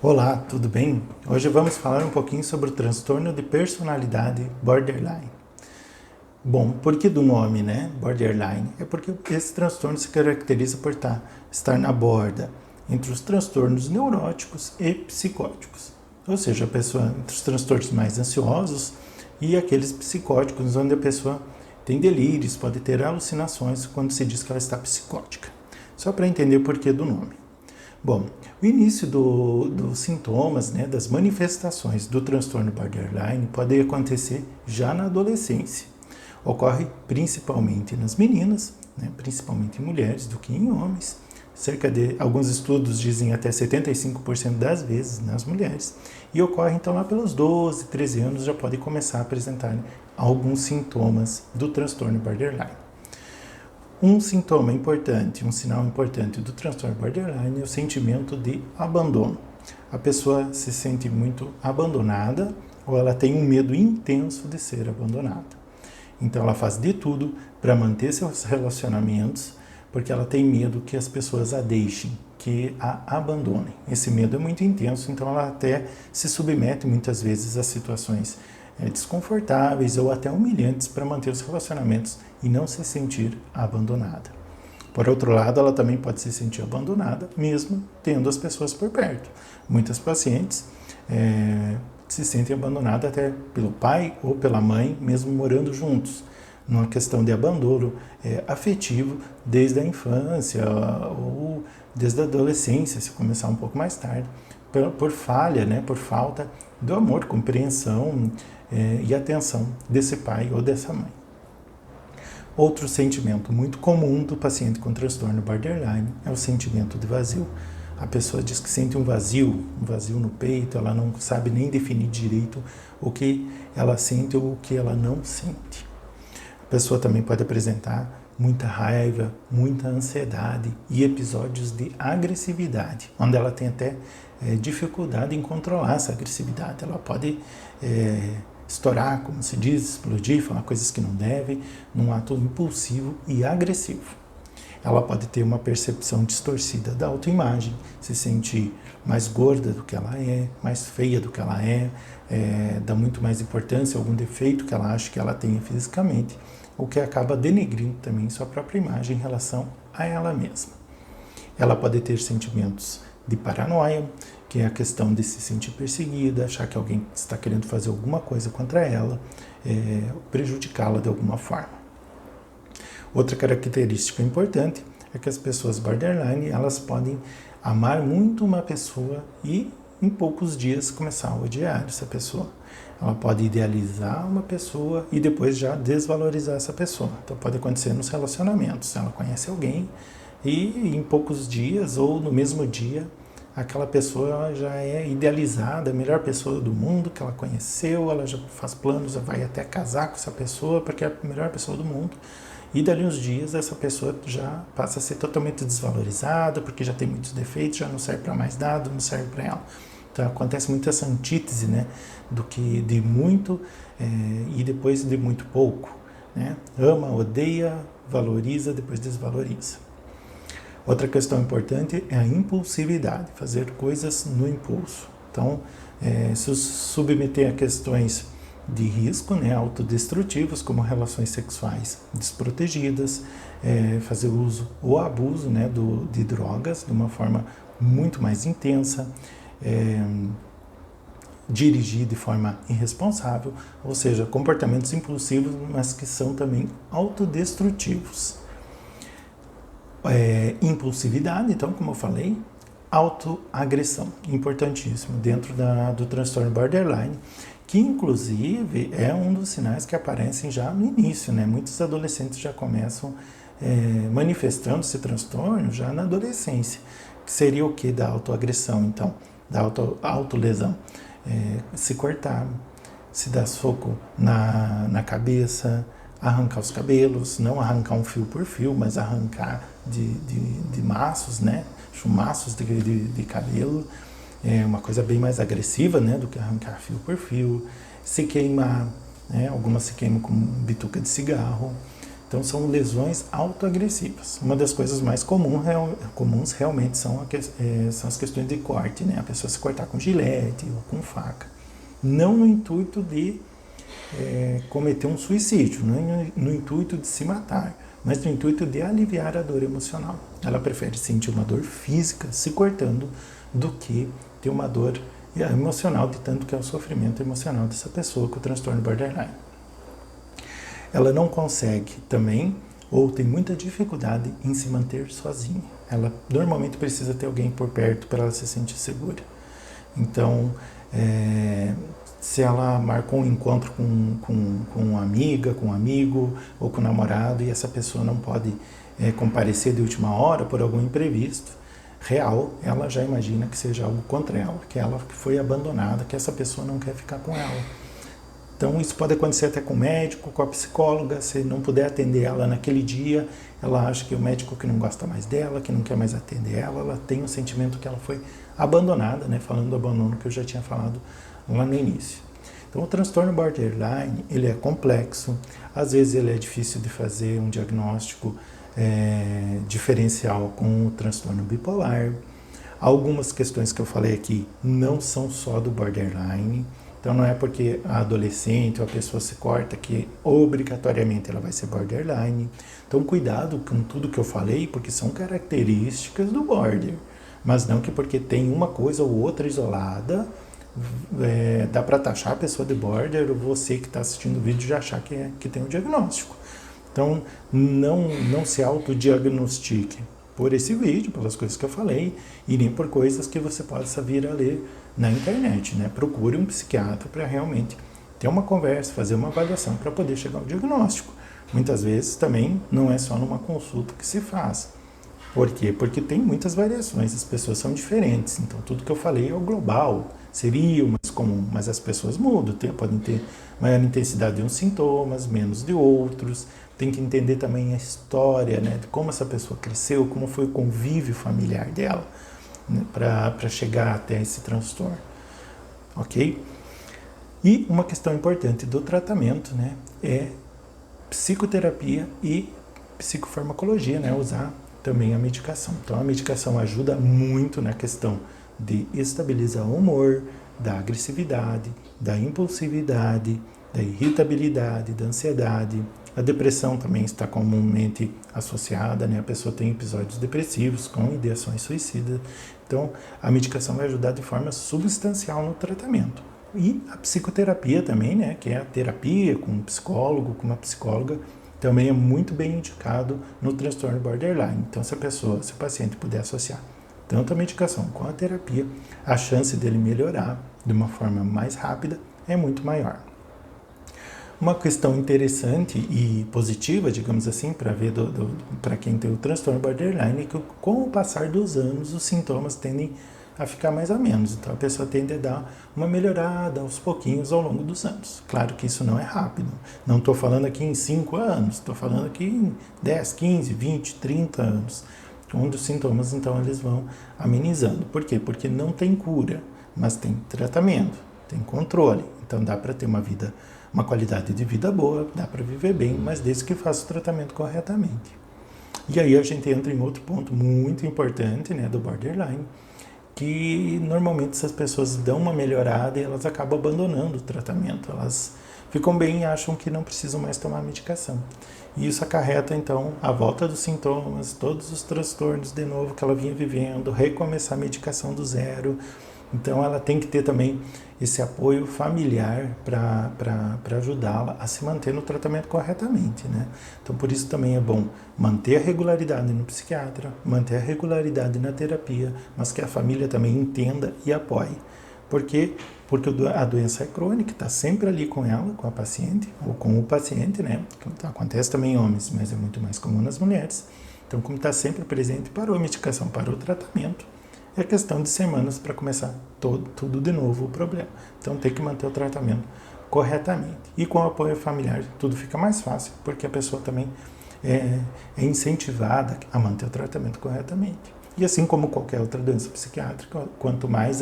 Olá, tudo bem? Hoje vamos falar um pouquinho sobre o transtorno de personalidade borderline. Bom, por que do nome, né? Borderline? É porque esse transtorno se caracteriza por estar na borda entre os transtornos neuróticos e psicóticos. Ou seja, a pessoa entre os transtornos mais ansiosos e aqueles psicóticos, onde a pessoa tem delírios, pode ter alucinações quando se diz que ela está psicótica. Só para entender o porquê do nome. Bom, o início dos sintomas, né, das manifestações do transtorno borderline pode acontecer já na adolescência. Ocorre principalmente nas meninas, né, principalmente em mulheres, do que em homens. Alguns estudos dizem até 75% das vezes nas mulheres. E ocorre então lá pelos 12, 13 anos já pode começar a apresentar alguns sintomas do transtorno borderline. Um sintoma importante, um sinal importante do transtorno borderline é o sentimento de abandono. A pessoa se sente muito abandonada ou ela tem um medo intenso de ser abandonada. Então ela faz de tudo para manter seus relacionamentos, porque ela tem medo que as pessoas a deixem, que a abandonem. Esse medo é muito intenso, então ela até se submete muitas vezes a situações desconfortáveis ou até humilhantes para manter os relacionamentos e não se sentir abandonada. Por outro lado, ela também pode se sentir abandonada, mesmo tendo as pessoas por perto. Muitas pacientes se sentem abandonadas até pelo pai ou pela mãe, mesmo morando juntos, numa questão de abandono afetivo desde a infância ou desde a adolescência, se começar um pouco mais tarde, por falha, né, por falta do amor, compreensão e atenção desse pai ou dessa mãe. Outro sentimento muito comum do paciente com transtorno borderline é o sentimento de vazio. A pessoa diz que sente um vazio no peito, ela não sabe nem definir direito o que ela sente ou o que ela não sente. A pessoa também pode apresentar muita raiva, muita ansiedade e episódios de agressividade, onde ela tem até dificuldade em controlar essa agressividade. Ela pode estourar, como se diz, explodir, falar coisas que não deve, num ato impulsivo e agressivo. Ela pode ter uma percepção distorcida da autoimagem, se sentir mais gorda do que ela é, mais feia do que ela dá muito mais importância a algum defeito que ela acha que ela tem fisicamente, o que acaba denegrindo também sua própria imagem em relação a ela mesma. Ela pode ter sentimentos de paranoia, que é a questão de se sentir perseguida, achar que alguém está querendo fazer alguma coisa contra ela, prejudicá-la de alguma forma. Outra característica importante é que as pessoas borderline, elas podem amar muito uma pessoa e em poucos dias começar a odiar essa pessoa. Ela pode idealizar uma pessoa e depois já desvalorizar essa pessoa. Então pode acontecer nos relacionamentos. Ela conhece alguém e em poucos dias ou no mesmo dia aquela pessoa já é idealizada, a melhor pessoa do mundo que ela conheceu, ela já faz planos, vai até casar com essa pessoa porque é a melhor pessoa do mundo. E dali uns dias essa pessoa já passa a ser totalmente desvalorizada porque já tem muitos defeitos, já não serve para mais nada, não serve para ela. Então acontece muito essa antítese, né, do que de muito e depois de muito pouco, né? Ama, odeia, valoriza, depois desvaloriza. Outra questão importante é a impulsividade, fazer coisas no impulso. Então, se submeter a questões de risco, né, autodestrutivos, como relações sexuais desprotegidas, fazer uso ou abuso, né, de drogas de uma forma muito mais intensa, dirigir de forma irresponsável, ou seja, comportamentos impulsivos, mas que são também autodestrutivos. Impulsividade, então, como eu falei, autoagressão, importantíssimo dentro do transtorno borderline, que inclusive é um dos sinais que aparecem já no início, né? Muitos adolescentes já começam manifestando esse transtorno já na adolescência, que seria o que da autoagressão, então, da autolesão, se cortar, se dar soco na cabeça, arrancar os cabelos, não arrancar um fio por fio, mas arrancar de maços, né? Chumaços de cabelo, uma coisa bem mais agressiva, né, do que arrancar fio por fio. Se queimar, né? Algumas se queimam com bituca de cigarro, Então, são lesões autoagressivas. Uma das coisas mais comuns realmente são as questões de corte, né? A pessoa se cortar com gilete ou com faca. Não no intuito de cometer um suicídio, não no intuito de se matar, mas no intuito de aliviar a dor emocional. Ela prefere sentir uma dor física se cortando do que ter uma dor emocional, de tanto que é o sofrimento emocional dessa pessoa com o transtorno borderline. Ela não consegue também, ou tem muita dificuldade em se manter sozinha. Ela normalmente precisa ter alguém por perto para ela se sentir segura. Então, se ela marcou um encontro com uma amiga, com um amigo ou com um namorado e essa pessoa não pode comparecer de última hora por algum imprevisto real, ela já imagina que seja algo contra ela, que ela foi abandonada, que essa pessoa não quer ficar com ela. Então, isso pode acontecer até com o médico, com a psicóloga. Se não puder atender ela naquele dia, ela acha que o médico que não gosta mais dela, que não quer mais atender ela, ela tem o sentimento que ela foi abandonada, né? Falando do abandono que eu já tinha falado lá no início. Então, o transtorno borderline, ele é complexo, às vezes ele é difícil de fazer um diagnóstico diferencial com o transtorno bipolar. Algumas questões que eu falei aqui não são só do borderline. Então, não é porque a adolescente ou a pessoa se corta que obrigatoriamente ela vai ser borderline. Então, cuidado com tudo que eu falei, porque são características do border. Mas não que porque tem uma coisa ou outra isolada, dá para taxar a pessoa de border, ou você que está assistindo o vídeo já achar que tem um diagnóstico. Então, não se autodiagnostique por esse vídeo, pelas coisas que eu falei, e nem por coisas que você possa vir a ler na internet, né? Procure um psiquiatra para realmente ter uma conversa, fazer uma avaliação para poder chegar ao diagnóstico. Muitas vezes também não é só numa consulta que se faz. Por quê? Porque tem muitas variações, as pessoas são diferentes, então tudo que eu falei é o global, seria o mais comum, mas as pessoas mudam, podem ter maior intensidade de uns sintomas, menos de outros. Tem que entender também a história, né, de como essa pessoa cresceu, como foi o convívio familiar dela, né, para chegar até esse transtorno, ok? E uma questão importante do tratamento, né, é psicoterapia e psicofarmacologia, né, usar também a medicação. Então, a medicação ajuda muito na questão de estabilizar o humor, da agressividade, da impulsividade, da irritabilidade, da ansiedade. A depressão também está comumente associada, né? A pessoa tem episódios depressivos com ideações suicidas. Então, a medicação vai ajudar de forma substancial no tratamento. E a psicoterapia também, né? Que é a terapia com um psicólogo, com uma psicóloga, também é muito bem indicado no transtorno borderline. Então, se o paciente puder associar tanto a medicação com a terapia, a chance dele melhorar de uma forma mais rápida é muito maior. Uma questão interessante e positiva, digamos assim, para ver para quem tem o transtorno borderline, é que com o passar dos anos, os sintomas tendem a ficar mais a menos. Então, a pessoa tende a dar uma melhorada aos pouquinhos ao longo dos anos. Claro que isso não é rápido. Não estou falando aqui em 5 anos, estou falando aqui em 10, 15, 20, 30 anos, onde os sintomas, então, eles vão amenizando. Por quê? Porque não tem cura, mas tem tratamento, tem controle. Então, dá para ter uma qualidade de vida boa, dá para viver bem, mas desde que faça o tratamento corretamente. E aí a gente entra em outro ponto muito importante, né, do borderline, que normalmente essas pessoas dão uma melhorada e elas acabam abandonando o tratamento. Elas ficam bem e acham que não precisam mais tomar medicação. E isso acarreta, então, a volta dos sintomas, todos os transtornos de novo que ela vinha vivendo, recomeçar a medicação do zero. Então, ela tem que ter também esse apoio familiar para ajudá-la a se manter no tratamento corretamente, né? Então, por isso também é bom manter a regularidade no psiquiatra, manter a regularidade na terapia, mas que a família também entenda e apoie. Por quê? Porque a doença é crônica, está sempre ali com ela, com a paciente, ou com o paciente, né? Acontece também em homens, mas é muito mais comum nas mulheres. Então, como está sempre presente, parou a medicação, parou o tratamento, é questão de semanas para começar tudo de novo o problema. Então, tem que manter o tratamento corretamente. E com o apoio familiar, tudo fica mais fácil, porque a pessoa também é incentivada a manter o tratamento corretamente. E assim como qualquer outra doença psiquiátrica, quanto mais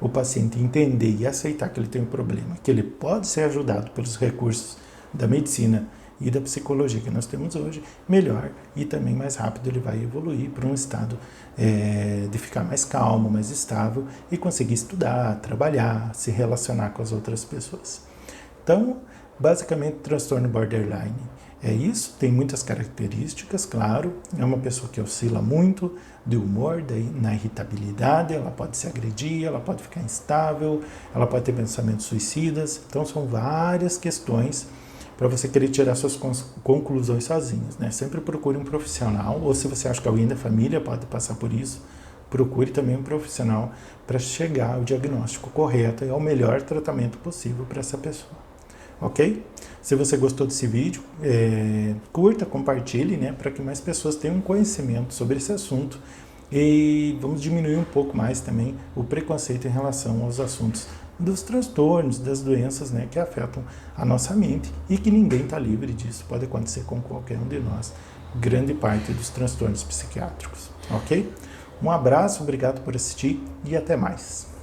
o paciente entender e aceitar que ele tem um problema, que ele pode ser ajudado pelos recursos da medicina e da psicologia que nós temos hoje, melhor e também mais rápido ele vai evoluir para um estado de ficar mais calmo, mais estável e conseguir estudar, trabalhar, se relacionar com as outras pessoas. Então, basicamente, o transtorno borderline é isso, tem muitas características, claro, é uma pessoa que oscila muito de humor, na irritabilidade, ela pode se agredir, ela pode ficar instável, ela pode ter pensamentos suicidas, então são várias questões para você querer tirar suas conclusões sozinhos, né? Sempre procure um profissional, ou se você acha que alguém da família pode passar por isso, procure também um profissional para chegar ao diagnóstico correto e ao melhor tratamento possível para essa pessoa. Ok? Se você gostou desse vídeo, curta, compartilhe, né, para que mais pessoas tenham conhecimento sobre esse assunto e vamos diminuir um pouco mais também o preconceito em relação aos assuntos dos transtornos, das doenças, né, que afetam a nossa mente e que ninguém está livre disso, pode acontecer com qualquer um de nós, grande parte dos transtornos psiquiátricos, ok? Um abraço, obrigado por assistir e até mais.